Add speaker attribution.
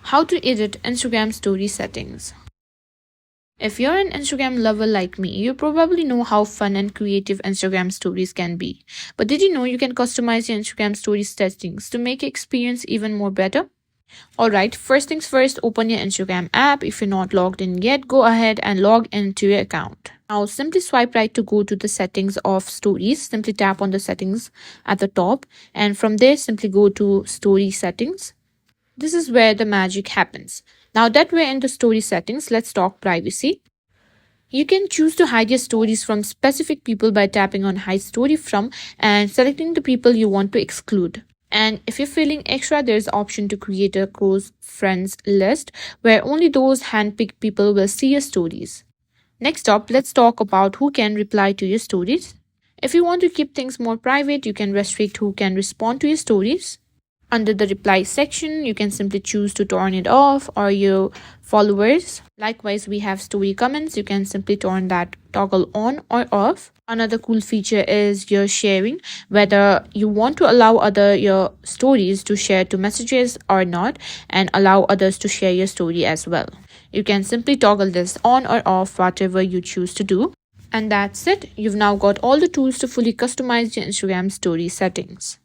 Speaker 1: How to edit Instagram story settings. If you're an Instagram lover like me, you probably know how fun and creative Instagram stories can be. But did you know you can customize your Instagram stories settings to make your experience even more better? Alright, first things first, open your Instagram app. If you're not logged in yet, go ahead and log into your account. Now simply swipe right to go to the settings of stories. Simply tap on the settings at the top, and from there simply go to story settings. This is where the magic happens. Now that we're in the story settings, let's talk privacy. You can choose to hide your stories from specific people by tapping on hide story from and selecting the people you want to exclude. And if you're feeling extra, there's the option to create a close friends list where only those handpicked people will see your stories. Next up, let's talk about who can reply to your stories. If you want to keep things more private, you can restrict who can respond to your stories. Under the reply section, you can simply choose to turn it off or your followers. Likewise, we have story comments. You can simply turn that toggle on or off. Another cool feature is your sharing, whether you want to allow your stories to share to messages or not, and allow others to share your story as well. You can simply toggle this on or off, whatever you choose to do. And that's it. You've now got all the tools to fully customize your Instagram story settings.